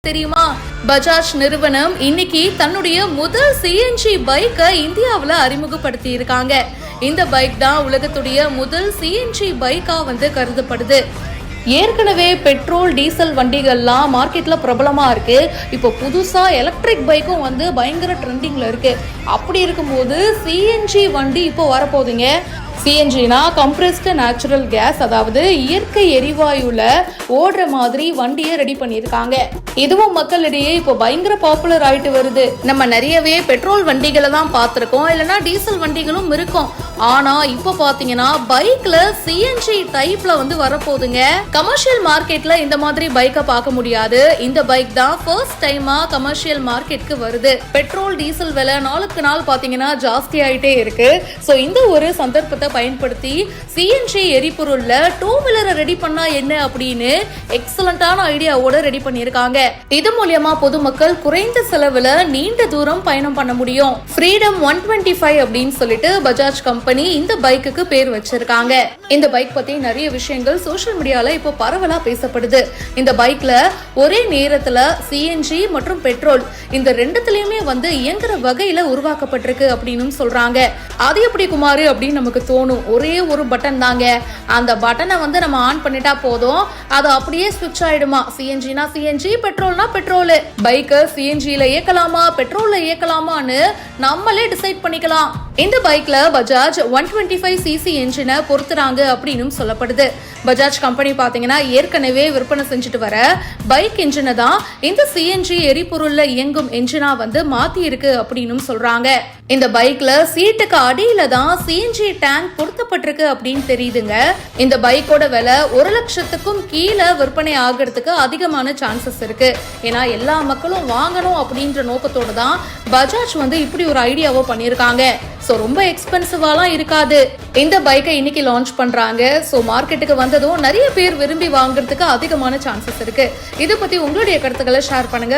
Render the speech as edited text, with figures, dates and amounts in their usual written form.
தெரியுமா? பஜாஜ் நிறுவனம் இன்னைக்கு தன்னுடைய முதல் சிஎன்ஜி பைக்கை இந்தியாவில் அறிமுகப்படுத்தி இருக்காங்க. இந்த பைக் தான் உலகத்துடைய முதல் சிஎன்ஜி பைக்கா கருதப்படுது. ஏற்கனவே பெட்ரோல் டீசல் வண்டிகள்லாம் மார்க்கெட்ல பிரபலமா இருக்கு. இப்போ புதுசா எலக்ட்ரிக் பைக்கும் பயங்கர ட்ரெண்டிங்ல இருக்கு. அப்படி இருக்கும்போது சிஎன்ஜி வண்டி இப்போ வரப்போகுதுங்க. சிஎன்ஜினா கம்ப்ரெஸ்டு நேச்சுரல் கேஸ், அதாவது இயற்கை எரிவாயுல ஓடுற மாதிரி வண்டியை ரெடி பண்ணியிருக்காங்க. இதுவும் மக்களிடையே இப்போ பயங்கர பாப்புலர் ஆயிட்டு வருது. நம்ம நிறையவே பெட்ரோல் வண்டிகளை தான் பார்த்திருக்கோம், இல்லைன்னா டீசல் வண்டிகளும் இருக்கும். ஆனா இப்போ பாத்தீங்கன்னா பைக்ல சிஎன்ஜி டைப்ல வரப்போகுதுங்க. கமர்ஷியல் மார்க்கெட்ல இந்த மாதிரி பைக்கை பார்க்க முடியாது. இந்த பைக் தான் ஃபர்ஸ்ட் டைமா கமர்ஷியல் மார்க்கெட்க்கு வருது. பெட்ரோல் டீசல் விலை நாளுக்கு நாள் பாத்தீங்கன்னா ஜாஸ்தி ஆயிட்டே இருக்கு. சோ இந்த ஒரு சந்தர்ப்பத்தை பயன்படுத்தி சிஎன்ஜி எரிபொருள்ல டூ வீலரை ரெடி பண்ணா என்ன அப்படின்னு எக்ஸலண்டான ஐடியாவோட ரெடி பண்ணிருக்காங்க. இது மூலமா பொதுமக்கள் குறைந்த செலவுல நீண்ட தூரம் பயணம் பண்ண முடியும். ஃப்ரீடம் 125 அப்படின்னு சொல்லிட்டு பஜாஜ் கம்பெனி இந்த பைக்குக்கு பேர் வச்சிருக்காங்க. இந்த பைக் பத்தி நிறைய விஷயங்கள் சோஷியல் மீடியால இப்போ பரவலா பேசப்படுது. இந்த பைக்ல ஒரே நேரத்துல சிஎன்ஜி மற்றும் பெட்ரோல் இந்த ரெண்டுத்திலயுமே இயங்குற வகையில உருவாக்கப்பட்டிருக்கு அப்படின்னு சொல்றாங்க. அது எப்படி குமாரு அப்படின்னு நமக்கு தோணும். ஒரே ஒரு பட்டன் தாங்க. அந்த பட்டனை நம்ம ஆன் பண்ணிட்டா போதும், அது அப்படியே ஸ்விட்ச் ஆயிடுமா. சிஎன்ஜினா சிஎன்ஜி, பெட்ரோல்னா பெட்ரோல். பைக்கை சிஎன்ஜில இயக்கலாமா பெட்ரோல்ல இயக்கலாமான்னு நம்மளே டிசைட் பண்ணிக்கலாம். இந்த பைக்ல பஜாஜ் 125cc என்ஜினை பொறுத்துறாங்க அப்படின்னு சொல்லப்படுது. பஜாஜ் கம்பெனி பாத்தீங்கன்னா ஏற்கனவே விற்பனை செஞ்சுட்டு வர பைக் என்ஜினை தான் இந்த சிஎன்ஜி எரிபொருள்ல இயங்கும் என்ஜினா மாத்தி இருக்கு அப்படின்னு சொல்றாங்க. இந்த பைக்ல சீட்டுக்கு அடியில தான் சிஎன்ஜி டேங்க் பொருத்தப்பட்டிருக்கு அப்படின்னு தெரியுதுங்க. இந்த பைக்கோட விலை 1 லட்சத்துக்கும் கீழே விற்பனை ஆகிறதுக்கு அதிகமான சான்சஸ் இருக்கு. ஏன்னா எல்லா மக்களும் வாங்கணும் அப்படின்ற நோக்கத்தோட தான் பஜாஜ் இப்படி ஒரு ஐடியாவோ பண்ணிருக்காங்க. சோ ரொம்ப எக்ஸ்பென்சிவாலாம் இருக்காது. இந்த பைக்கை இன்னைக்கு லான்ச் பண்றாங்க. சோ மார்க்கெட்டுக்கு வந்ததும் நிறைய பேர் விரும்பி வாங்குறதுக்கு அதிகமான சான்சஸ் இருக்கு. இதை பத்தி உங்களுடைய கருத்துக்களை ஷேர் பண்ணுங்க.